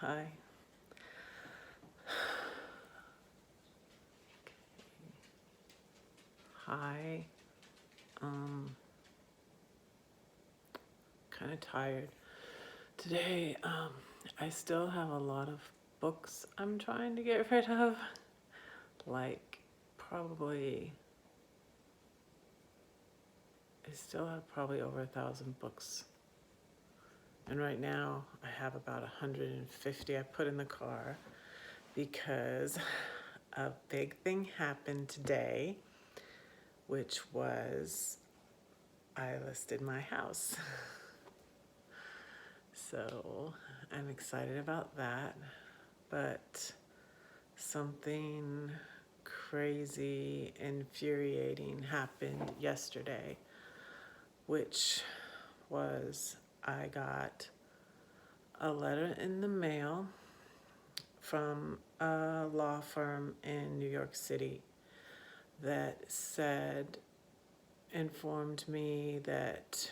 Hi. Hi. Kind of tired today. I still have a lot of books I'm trying to get rid of. Like, probably, I still have probably over 1,000 books. And right now, I have about 150 I put in the car because a big thing happened today, which was I listed my house. So I'm excited about that, but something crazy, infuriating happened yesterday, which was I got a letter in the mail from a law firm in New York City that informed me that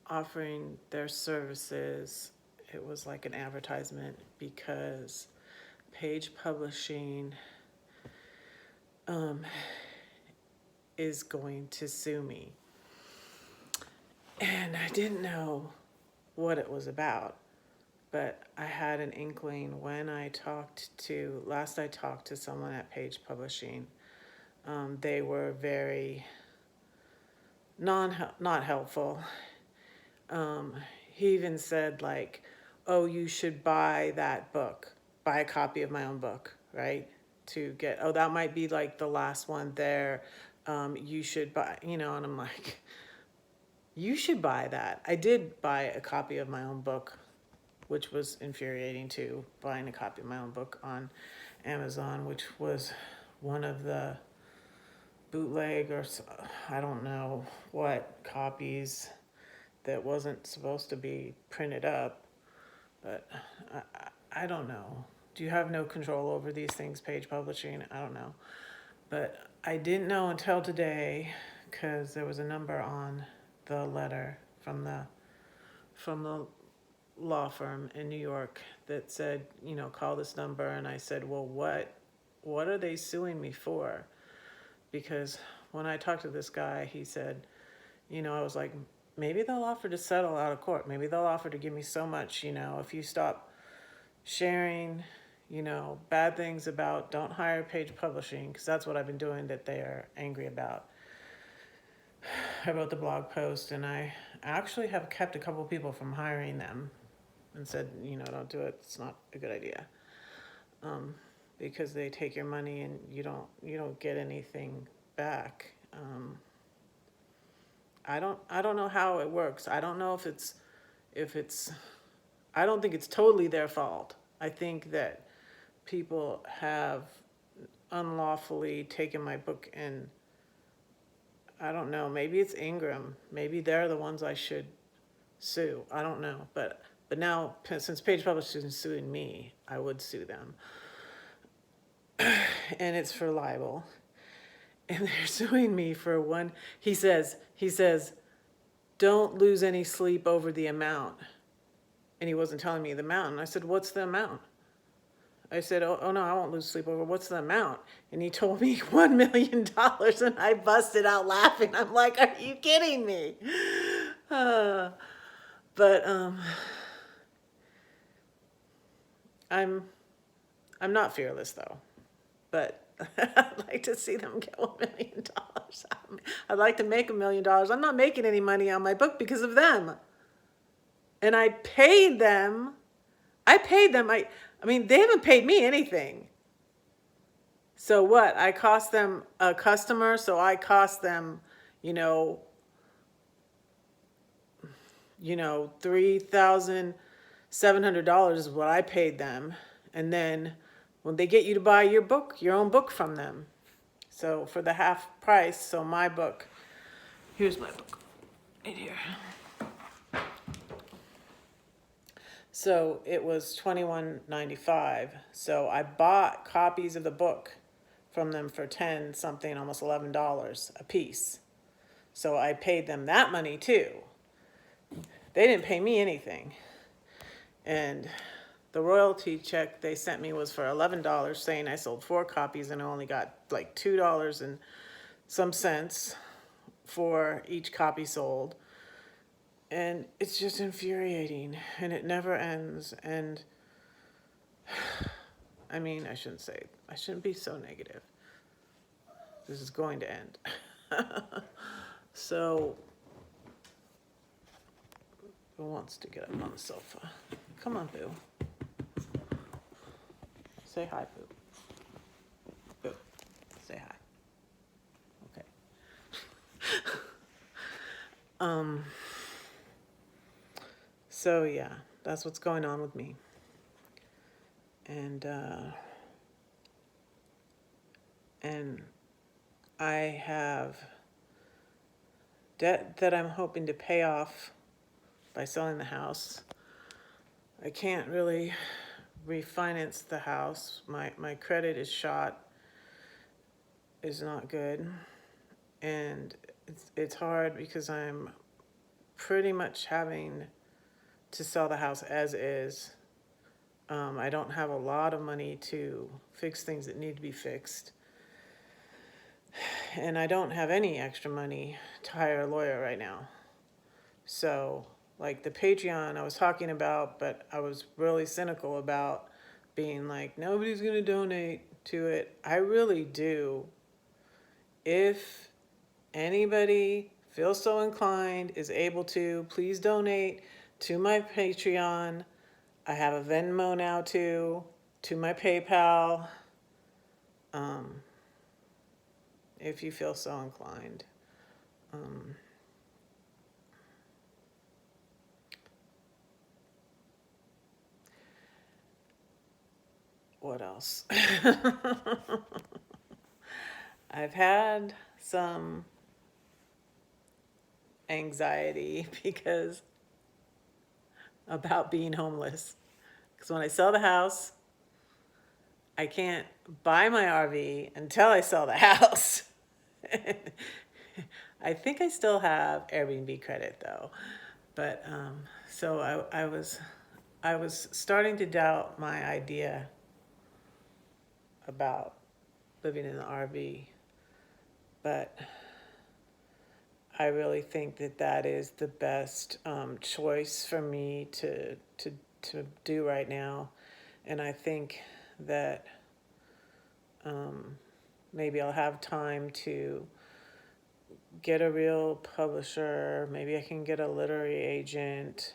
offering their services, it was like an advertisement because Page Publishing is going to sue me. And I didn't know what it was about, but I had an inkling when I talked to someone at Page Publishing. They were very not helpful. He even said like, oh, you should buy that book, buy a copy of my own book, right? That might be like the last one there. You should buy, and I'm like, you should buy that. I did buy a copy of my own book, which was infuriating too, buying a copy of my own book on Amazon, which was one of the bootleg or I don't know what copies that wasn't supposed to be printed up, but I don't know. Do you have no control over these things, Page Publishing? I don't know. But I didn't know until today because there was a number on the letter from the law firm in New York that said, call this number. And I said, well, what are they suing me for? Because when I talked to this guy, he said, I was like, maybe they'll offer to settle out of court. Maybe they'll offer to give me so much, if you stop sharing, bad things about don't hire Page Publishing, because that's what I've been doing that they are angry about. I wrote the blog post and I actually have kept a couple people from hiring them and said, don't do it. It's not a good idea. Because they take your money and you don't get anything back. I don't know how it works. I don't know if it's I don't think it's totally their fault. I think that people have unlawfully taken my book and I don't know, maybe it's Ingram. Maybe they're the ones I should sue. I don't know. But now, since Page Publishing is suing me, I would sue them. And it's for libel. And they're suing me for one. He says, don't lose any sleep over the amount. And he wasn't telling me the amount. And I said, what's the amount? I said, oh no, I won't lose sleep over. What's the amount? And he told me $1 million. And I busted out laughing. I'm like, are you kidding me? But I'm not fearless though. But I'd like to see them get $1 million. I'd like to make $1 million. I'm not making any money on my book because of them. And I paid them. I mean, they haven't paid me anything. So what? I cost them a customer, so I cost them, $3,700 is what I paid them. And then when they get you to buy your own book from them. So for the half price, so my book, here's my book, right here. So it was $21.95. So I bought copies of the book from them for $10 something, almost $11 a piece. So I paid them that money too. they didn't pay me anything. And the royalty check they sent me was for $11, saying I sold 4 copies and I only got like $2 and some cents for each copy sold. And it's just infuriating, and it never ends. And I mean, I shouldn't be so negative. This is going to end. So, who wants to get up on the sofa? Come on, Boo. Say hi, Boo. Boo, say hi. Okay. So yeah, that's what's going on with me. And I have debt that I'm hoping to pay off by selling the house. I can't really refinance the house. My credit is shot, is not good. And it's hard because I'm pretty much having to sell the house as is. I don't have a lot of money to fix things that need to be fixed. And I don't have any extra money to hire a lawyer right now. So, like the Patreon I was talking about, but I was really cynical about being like, nobody's going to donate to it. I really do. If anybody feels so inclined, is able to, please donate to my Patreon. I have a Venmo now too, to my PayPal, if you feel so inclined. What else? I've had some anxiety because about being homeless. Because when I sell the house, I can't buy my RV until I sell the house. I think I still have Airbnb credit though. But so I was starting to doubt my idea about living in the RV. But I really think that is the best choice for me to do right now. And I think that maybe I'll have time to get a real publisher. Maybe I can get a literary agent.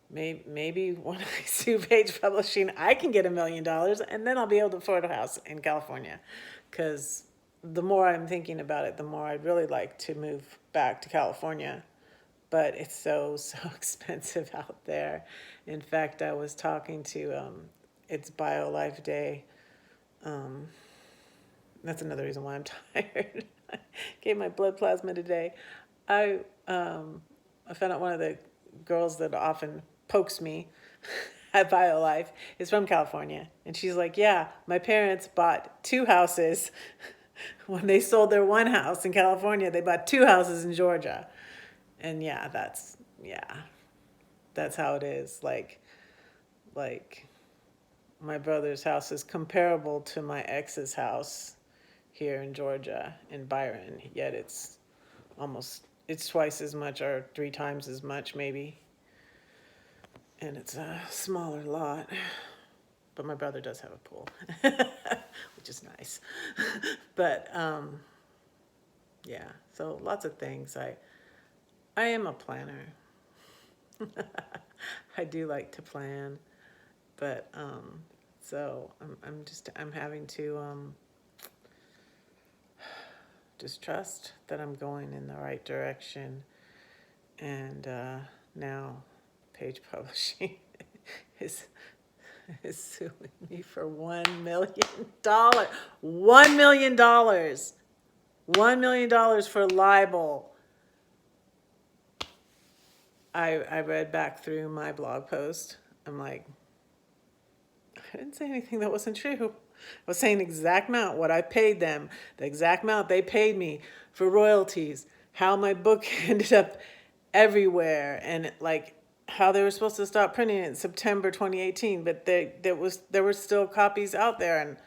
Maybe when I sue Page Publishing, I can get $1 million, and then I'll be able to afford a house in California. Because the more I'm thinking about it, the more I'd really like to move back to California. But it's so expensive out there. In fact, I was talking to, it's BioLife Day. That's another reason why I'm tired. I gave my blood plasma today. I found out one of the girls that often pokes me at BioLife is from California. And she's like, yeah, my parents bought 2 houses. When they sold their 1 house in California, they bought 2 houses in Georgia. And yeah, that's how it is. Like my brother's house is comparable to my ex's house here in Georgia, in Byron, yet it's twice as much or 3 times as much maybe. And it's a smaller lot. But my brother does have a pool, which is nice. But yeah, so lots of things. I am a planner. I do like to plan, but so I'm having to just trust that I'm going in the right direction. And now Page Publishing is suing me for $1 million. $1 million. $1 million for libel. I read back through my blog post. I'm like, I didn't say anything that wasn't true. I was saying the exact amount, what I paid them, the exact amount they paid me for royalties, how my book ended up everywhere, and like how they were supposed to stop printing it in September 2018, but there were still copies out there, and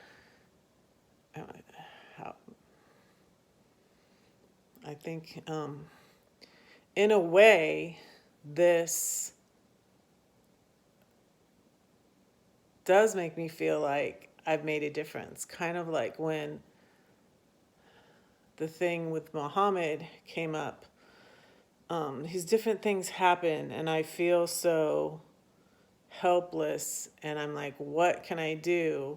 how, I think in a way this does make me feel like I've made a difference. Kind of like when the thing with Muhammad came up, these different things happen, and I feel so helpless, and I'm like, what can I do?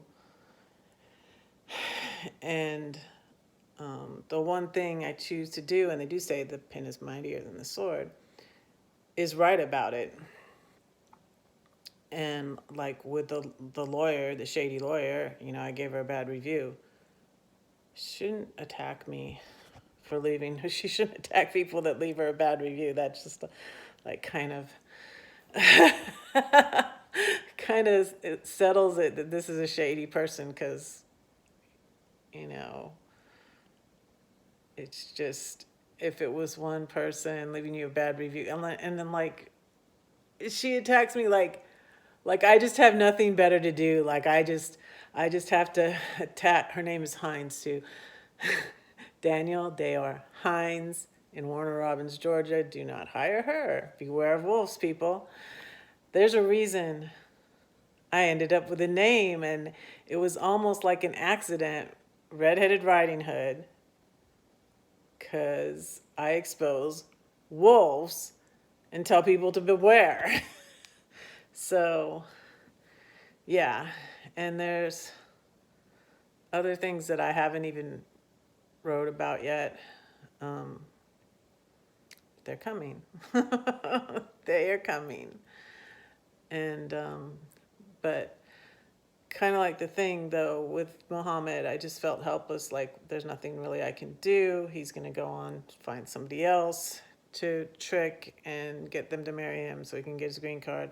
And the one thing I choose to do, and they do say the pen is mightier than the sword, is write about it. And like with the lawyer, the shady lawyer, I gave her a bad review. Shouldn't attack me for leaving. She shouldn't attack people that leave her a bad review. That's just like kind of it settles it that this is a shady person, because it's just, if it was one person leaving you a bad review, and then like she attacks me like I just have nothing better to do. Like I just have to attack. Her name is Hines too. Daniel Dayor Hines in Warner Robins, Georgia. Do not hire her. Beware of wolves, people. There's a reason I ended up with a name, and it was almost like an accident. Redheaded Riding Hood, because I expose wolves and tell people to beware. So, yeah, and there's other things that I haven't even wrote about yet. They're coming. They are coming. And, but kind of like the thing, though, with Muhammad, I just felt helpless, like there's nothing really I can do. He's going to go on to find somebody else to trick and get them to marry him so he can get his green card.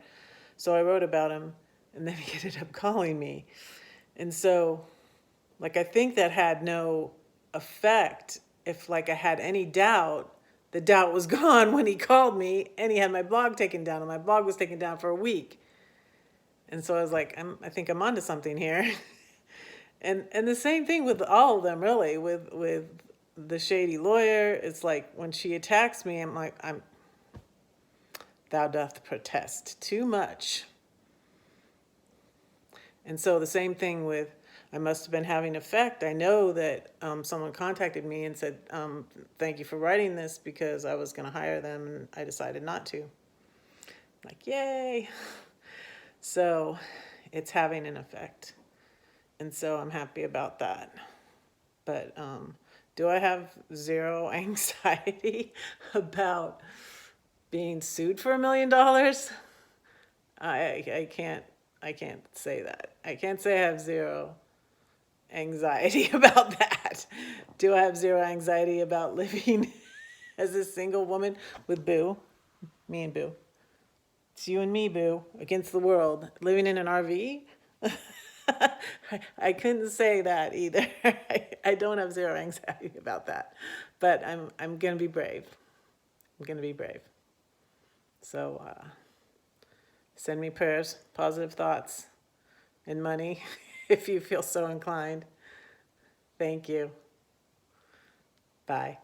So I wrote about him, and then he ended up calling me. And so, like, I think that had no effect. If, like, I had any doubt, the doubt was gone when he called me, and he had my blog taken down, and my blog was taken down for a week. And so I was like, I think I'm onto something here. And the same thing with all of them, really, with the shady lawyer. It's like when she attacks me, I'm like, thou doth protest too much. And so the same thing with, I must have been having effect. I know that someone contacted me and said, thank you for writing this, because I was going to hire them and I decided not to. Like, yay. So it's having an effect. And so I'm happy about that. But do I have zero anxiety about being sued for $1 million? I can't say that. I can't say I have zero anxiety about that. Do I have zero anxiety about living as a single woman with Boo? Me and Boo. It's you and me, Boo, against the world, living in an RV? I couldn't say that either. I don't have zero anxiety about that, but I'm gonna be brave. I'm gonna be brave. So send me prayers, positive thoughts, and money if you feel so inclined. Thank you. Bye.